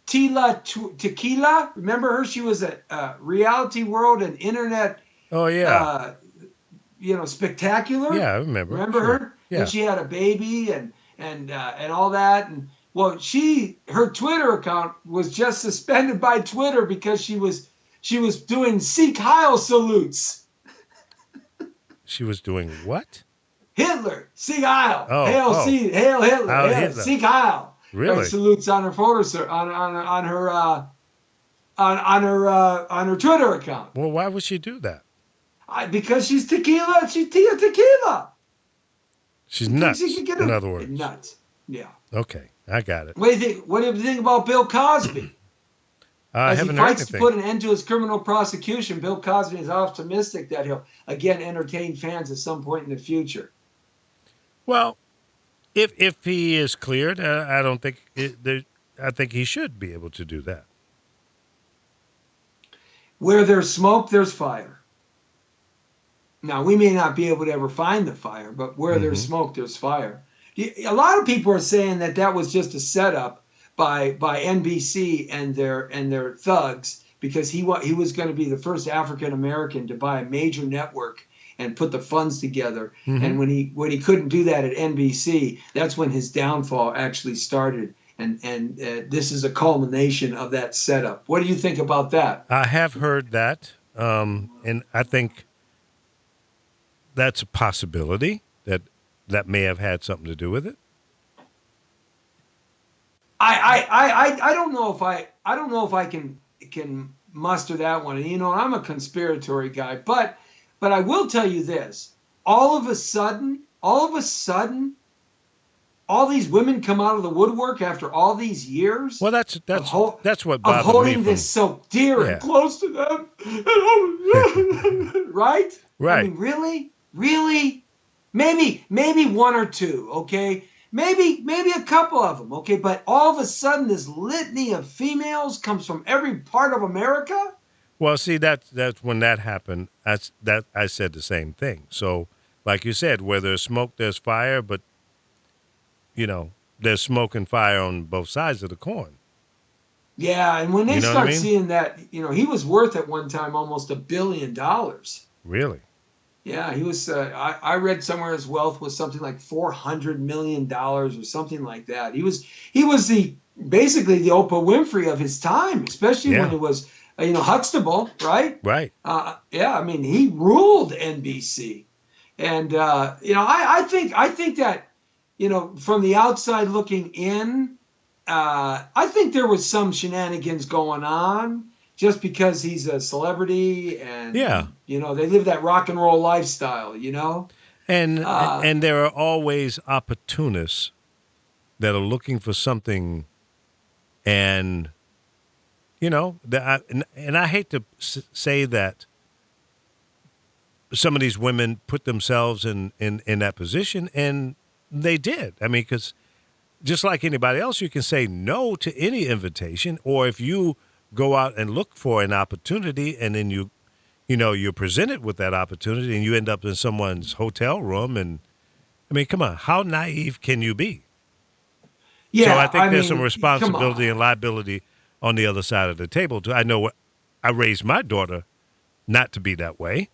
Tequila? Remember her? She was at Reality World and Internet Oh yeah, uh, spectacular. yeah. I remember. Remember Sure. her? And Yeah. she had a baby and all that. And well, her Twitter account was just suspended by Twitter because she was doing Sieg Heil salutes. She was doing what? Hitler, Sieg Heil, Oh, oh, Hail Hitler, Heil Hitler. Sieg Heil. Really? Salutes on her photos on her Twitter account. Well, why would she do that? Because she's tequila. She's Tia Tequila. She's She thinks she nuts. can get In her other words. nuts. Yeah. Okay, I got it. What do you think? What do you think about Bill Cosby? I As he haven't heard fights to put anything. an end to his criminal prosecution, Bill Cosby is optimistic that he'll again entertain fans at some point in the future. Well, if he is cleared, I don't think I think he should be able to do that. Where there's smoke, there's fire. Now, we may not be able to ever find the fire, but where there's Hmm. smoke, there's fire. A lot of people are saying that was just a setup by NBC and their thugs because he was going to be the first African American to buy a major network and put the funds together. Mm-hmm. And when he couldn't do that at NBC, that's when his downfall actually started. And this is a culmination of that setup. What do you think about that? I have heard that, and I think that's a possibility that may have had something to do with it. I don't know if I can muster that one. And I'm a conspiratory guy, but I will tell you this: all of a sudden, all these women come out of the woodwork after all these years. Well, that's what of bothered me holding from, this so dear yeah. and close to them, right? I Right. mean, really, maybe one or two, okay, maybe a couple of them, okay, but all of a sudden this litany of females comes from every part of America. Well, see, that's when that happened. I said the same thing. So, like you said, where there's smoke, there's fire. But there's smoke and fire on both sides of the coin. Yeah, and when they You know what I start mean? seeing that, he was worth at one time almost $1 billion. Really? Yeah, he was. I read somewhere his wealth was something like $400 million or something like that. He was the basically the Oprah Winfrey of his time, especially when Yeah. it was Huxtable, right? Right. Yeah, I mean he ruled NBC, and I think that from the outside looking in, I think there was some shenanigans going on just because he's a celebrity Yeah. and they live that rock and roll lifestyle. And Uh, and there are always opportunists that are looking for something, and and I hate to say that some of these women put themselves in that position, and they did. I mean, because just like anybody else, you can say no to any invitation, or if you go out and look for an opportunity, and then you're presented with that opportunity, and you end up in someone's hotel room, and I mean, come on, how naive can you be? So I yeah, think I there's some mean, come responsibility and on, liability on the other side of the table too. I know I raised my daughter not to be that way.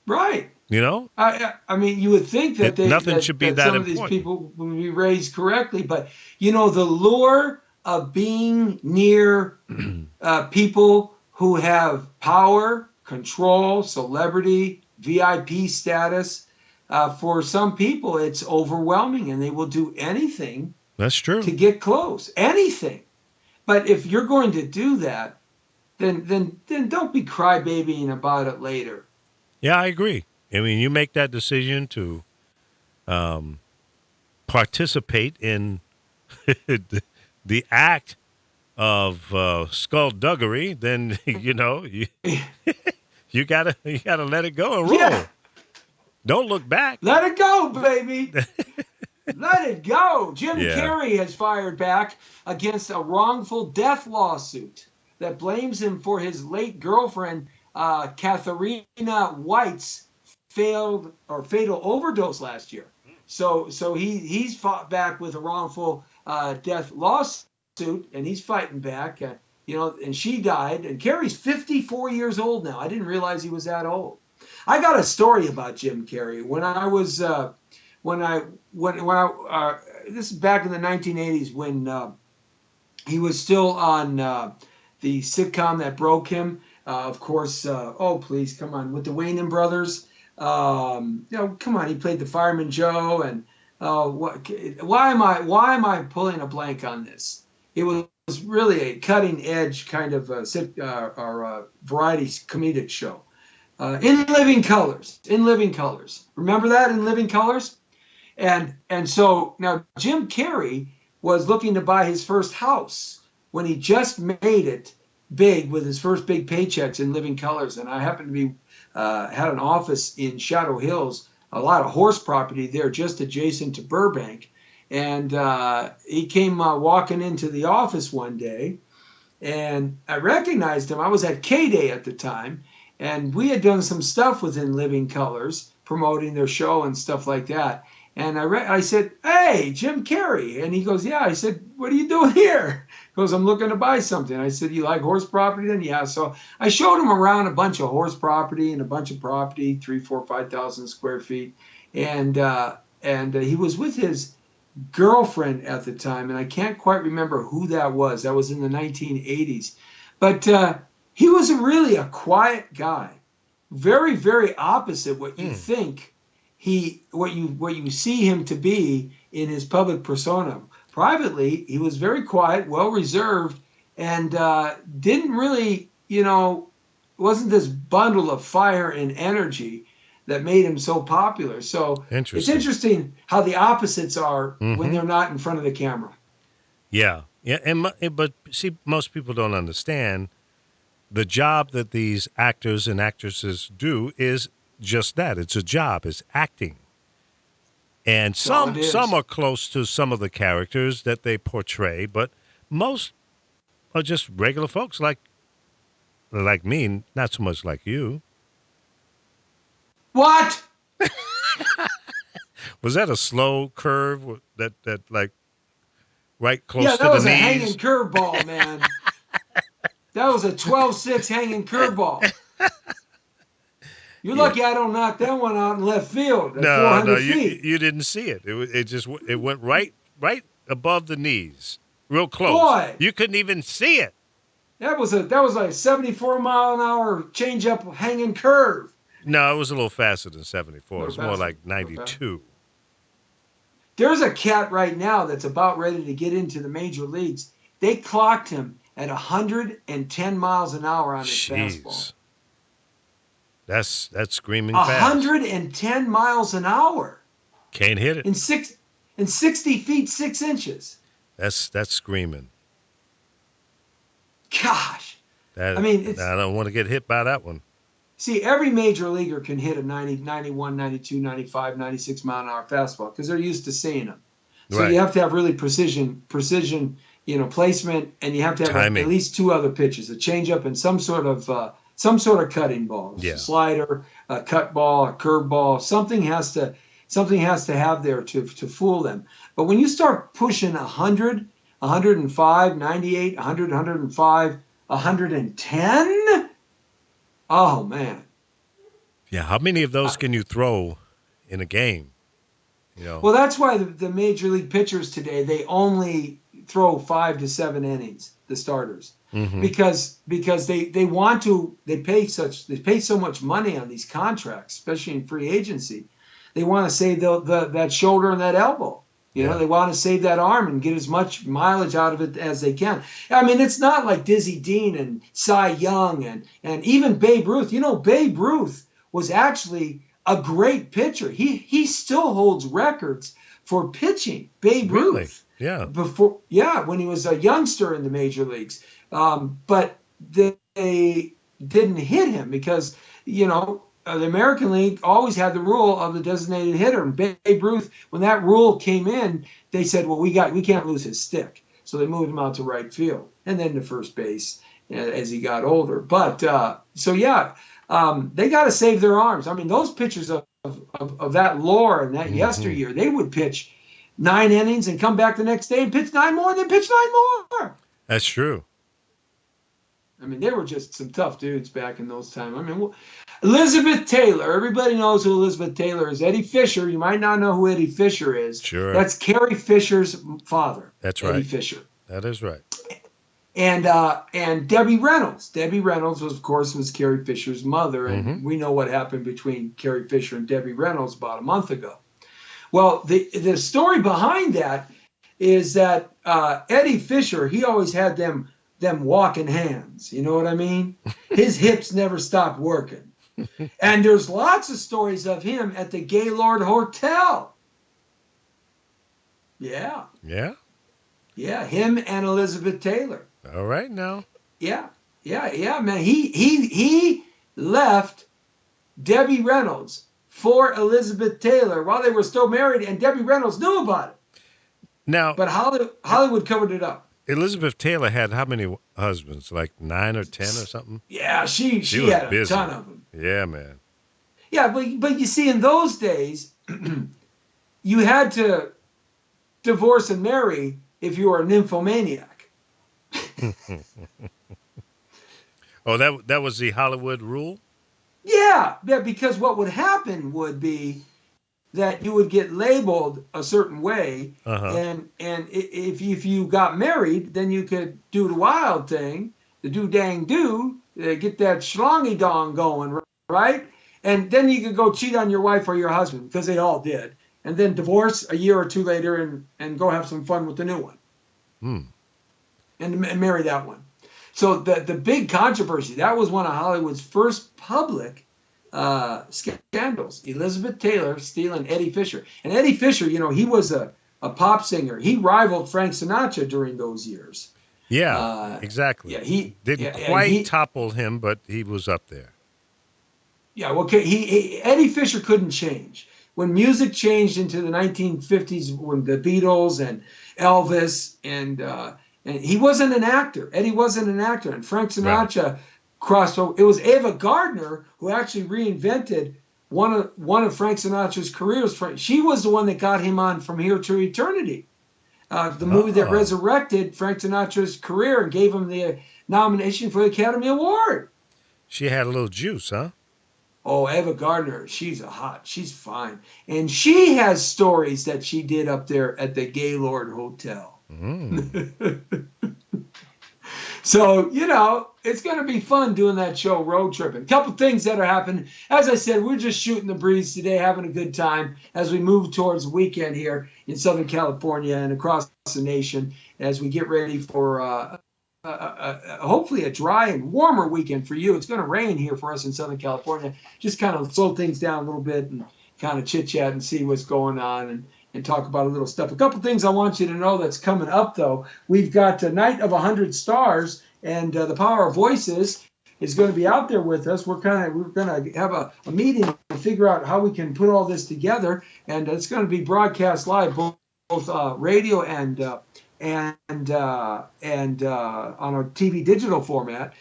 right? You know, I mean, you would think that nothing should be that some of these important. people would be raised correctly, but the lure of being near people who have power, control, celebrity, VIP status. For some people, it's overwhelming, and they will do anything That's to true. get close. Anything. But if you're going to do that, then don't be crybabying about it later. Yeah, I agree. I mean, you make that decision to participate in the act of skullduggery, then you gotta let it go and Yeah, roll. Don't look back. let it go, baby. Let it go. Jim Yeah. Carrey has fired back against a wrongful death lawsuit that blames him for his late girlfriend, Katharina White's fatal overdose last year. So he's fought back with a wrongful death lawsuit, and he's fighting back. And she died. And Carrey's 54 years old now. I didn't realize he was that old. I got a story about Jim Carrey. When I this is back in the 1980s when he was still on the sitcom that broke him. Of course, oh please come on, with the Wayans brothers. Come on, he played the fireman Joe, and why am I pulling a blank on this? It was really a cutting edge kind of variety comedic show. In Living Colors. In Living Colors. Remember that, In Living Colors? And so now Jim Carrey was looking to buy his first house when he just made it big with his first big paychecks in Living Colors. And I happened to be had an office in Shadow Hills, a lot of horse property there just adjacent to Burbank. And he came walking into the office one day, and I recognized him. I was at K-Day at the time, and we had done some stuff within Living Colors, promoting their show and stuff like that. And I said, "Hey, Jim Carrey." And he goes, "Yeah." I said, "What are you doing here?" He goes, "I'm looking to buy something." I said, "You like horse property then?" "Yeah." So I showed him around a bunch of horse property and a bunch of property, 3, 4, 5,000 square feet. And he was with his girlfriend at the time, and I can't quite remember who that was. That was in the 1980s. But he was really a quiet guy, very, very opposite what you think what you see him to be in his public persona. Privately, he was very quiet, well reserved, and didn't really, wasn't this bundle of fire and energy that made him so popular. So it's interesting how the opposites are when they're not in front of the camera. Yeah. But see, most people don't understand the job that these actors and actresses do is just that. It's a job. It's acting. And some are close to some of the characters that they portray, but most are just regular folks like me, not so much like you. What? Was that a slow curve that like right close to the knees? Yeah, that was a hanging curveball, man. That was a 12-6 hanging curveball. You're lucky I don't knock that one out in left field at 400 feet. You didn't see it. It went right above the knees, real close. Boy, you couldn't even see it. That was like 74-mile-an-hour changeup hanging curve. No, it was a little faster than 74. It was more like 92. There's a cat right now that's about ready to get into the major leagues. They clocked him at 110 miles an hour on his fastball. That's screaming fast. 110 miles an hour. Can't hit it. In 60 feet, 6 inches. That's screaming. Gosh. I don't want to get hit by that one. See, every major leaguer can hit a 90, 91, 92, 95, 96 mile an hour fastball because they're used to seeing them. So you have to have really precision, placement, and you have to have at least 2 other pitches, a changeup and some sort of cutting ball, a slider, a cut ball, a curve ball. Something has to have there to fool them. But when you start pushing 100, 105, 98, 100, 105, 110, oh man. Yeah, how many of those can you throw in a game? Well, that's why the major league pitchers today, they only throw 5 to 7 innings, the starters. Mm-hmm. Because they pay so much money on these contracts, especially in free agency. They want to save that shoulder and that elbow. They want to save that arm and get as much mileage out of it as they can. I mean, it's not like Dizzy Dean and Cy Young and even Babe Ruth. Babe Ruth was actually a great pitcher. He still holds records for pitching. Babe Ruth. Yeah. When he was a youngster in the major leagues. But they didn't hit him because, the American League always had the rule of the designated hitter. And Babe Ruth, when that rule came in, they said, well, we can't lose his stick. So they moved him out to right field and then to first base as he got older. But, they got to save their arms. I mean, those pitchers of that lore and that yesteryear, they would pitch 9 innings and come back the next day and pitch 9 more and then pitch 9 more. That's true. I mean, they were just some tough dudes back in those times. I mean, Elizabeth Taylor. Everybody knows who Elizabeth Taylor is. Eddie Fisher. You might not know who Eddie Fisher is. Sure. That's Carrie Fisher's father. That's right. Eddie Fisher. That is right. And Debbie Reynolds. Debbie Reynolds was Carrie Fisher's mother, and we know what happened between Carrie Fisher and Debbie Reynolds about a month ago. Well, the story behind that is that Eddie Fisher, he always had them walking hands. You know what I mean? His hips never stopped working. And there's lots of stories of him at the Gaylord Hotel. Yeah. Yeah? Yeah, him and Elizabeth Taylor. All right now. Yeah, man. He left Debbie Reynolds for Elizabeth Taylor while they were still married, and Debbie Reynolds knew about it. Now, but Hollywood covered it up. Elizabeth Taylor had how many husbands? Like 9 or 10 or something? Yeah, she had busy. A ton of them. Yeah, man. Yeah, but you see, in those days, you had to divorce and marry if you were a nymphomaniac. Oh, that was the Hollywood rule? Yeah, because what would happen would be that you would get labeled a certain way, Uh-huh. and if you got married, then you could do the wild thing, the do dang do, get that schlongy dong going, right? And then you could go cheat on your wife or your husband because they all did, and then divorce a year or two later and go have some fun with the new one Hmm. and marry that one. So the big controversy, that was one of Hollywood's first public scandals. Elizabeth Taylor stealing Eddie Fisher. And Eddie Fisher, he was a pop singer. He rivaled Frank Sinatra during those years. Yeah, Uh, exactly. yeah, he Didn't yeah, and quite he topple him, but he was up there. yeah, okay, Eddie Fisher couldn't change. When music changed into the 1950s, when the Beatles and Elvis and he wasn't an actor. Eddie wasn't an actor, and Frank Right. Sinatra crossed over. It was Ava Gardner who actually reinvented one of Frank Sinatra's careers. She was the one that got him on From Here to Eternity, the movie that Oh, resurrected Frank Sinatra's career and gave him the nomination for the Academy Award. she had a little juice, huh? Oh, Ava Gardner, she's fine. And she has stories that she did up there at the Gaylord Hotel. Mm. So, it's going to be fun doing that show, Road Tripping. A couple things that are happening. As I said, we're just shooting the breeze today, having a good time as we move towards the weekend here in Southern California and across the nation as we get ready for hopefully a dry and warmer weekend for you. It's going to rain here for us in Southern California. Just kind of slow things down a little bit and kind of chit chat and see what's going on and talk about a little stuff. A couple things I want you to know that's coming up, though. We've got a Night of 100 Stars, and the Power of Voices is going to be out there with us. We're going to have a meeting to figure out how we can put all this together, and it's going to be broadcast live, both radio and on a TV digital format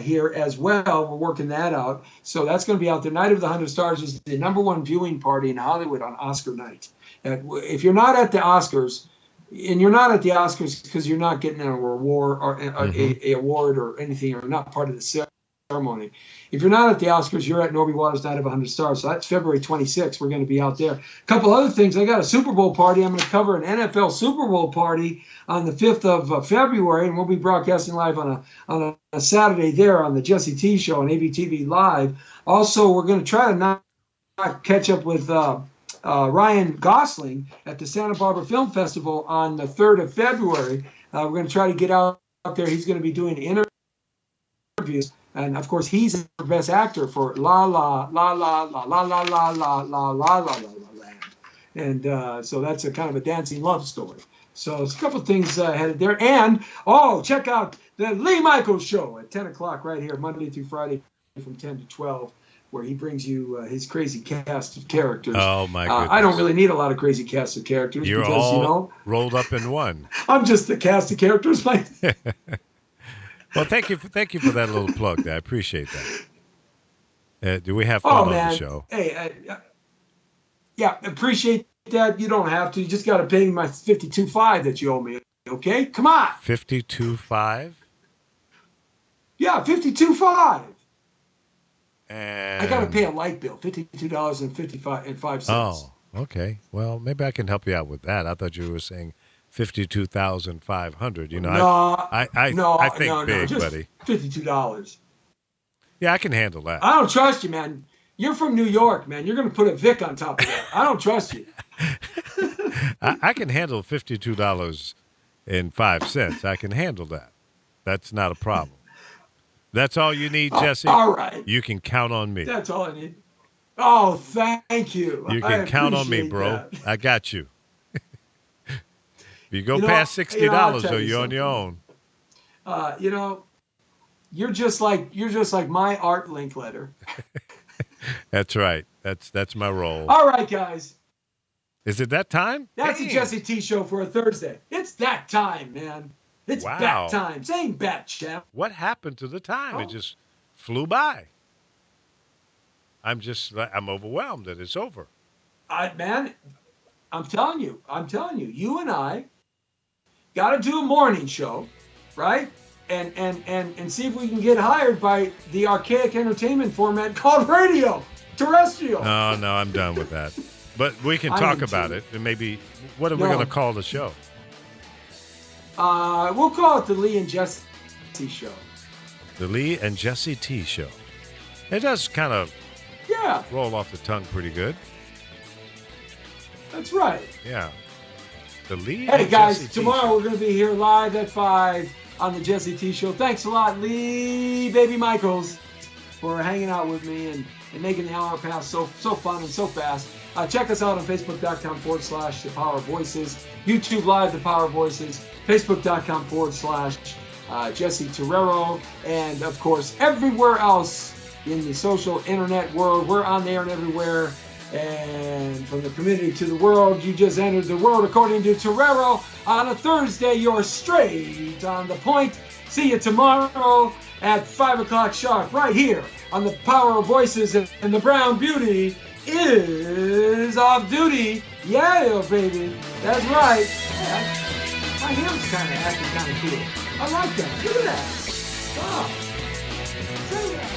here as well. We're working that out. So that's going to be out there. Night of the 100 Stars is the #1 viewing party in Hollywood on Oscar night. If you're not at the Oscars, and you're not at the Oscars because you're not getting an award or a award or anything, or not part of the ceremony. If you're not at the Oscars, you're at Norby Waters' Night of 100 Stars. So that's February 26th. We're going to be out there. A couple other things. I got a Super Bowl party. I'm going to cover an NFL Super Bowl party on the 5th of February, and we'll be broadcasting live on a Saturday there on the Jesse T Show on ABTV Live. Also, we're going to try to not catch up with Ryan Gosling at the Santa Barbara Film Festival on the 3rd of February. We're going to try to get out there. He's going to be doing interviews. And of course, he's the best actor for La La La La La La La La La La La La La Land, and so that's a kind of a dancing love story. So there's a couple of things headed there, and check out the Lee Michaels Show at 10 o'clock right here, Monday through Friday, from 10 to 12, where he brings you his crazy cast of characters. Oh my goodness! I don't really need a lot of crazy cast of characters You're because all rolled up in one. I'm just the cast of characters. Well, thank you for that little plug. I appreciate that. Do we have fun on the show? Hey, yeah, appreciate that. You don't have to. You just got to pay me my $52.5 that you owe me. Okay, come on. $52.5. Yeah, $52.5. And I got to pay a light bill, $52.55. Oh, okay. Well, maybe I can help you out with that. I thought you were saying 52,500. I think big, just buddy. $52. Yeah, I can handle that. I don't trust you, man. You're from New York, man. You're going to put a Vic on top of that. I don't trust you. I can handle $52.05. I can handle that. That's not a problem. That's all you need, Jesse. All right. You can count on me. That's all I need. Oh, thank you. You can count on me, bro. That. I got you. If you go past $60, so you're on your own. You're just like my art link letter. That's right. That's my role. All right, guys. Is it that time? That's the Jesse T Show for a Thursday. It's that time, man. It's bat time. Same bat, champ. What happened to the time? It just flew by. I'm overwhelmed that it's over. Man, I'm telling you, you and I got to do a morning show, right? And see if we can get hired by the archaic entertainment format called radio, terrestrial. No, I'm done with that. But we can I talk am about too. it, and maybe what are we No. going to call the show? We'll call it the Lee and Jesse Show. The Lee and Jesse T Show. It does kind of Yeah, roll off the tongue pretty good. that's right. Yeah. The Lee Hey and guys, Jesse T tomorrow Show. we're going to be here live at 5 on the Jesse T Show. Thanks a lot, Lee Baby Michaels, for hanging out with me and making the hour pass so fun and so fast. Check us out on Facebook.com/The Power Voices, YouTube Live The Power Voices, Facebook.com/Jesse Terrero, and of course everywhere else in the social internet world. We're on there and everywhere. And from the community to the world, you just entered the world according to Terrero. On a Thursday, you're straight on the point. See you tomorrow at 5 o'clock sharp, right here on the Power of Voices. And the Brown Beauty is off duty. Yeah, baby. That's right. Yeah, my hair's kind of acting kind of cool. I like that. Look at that. Wow. Say that.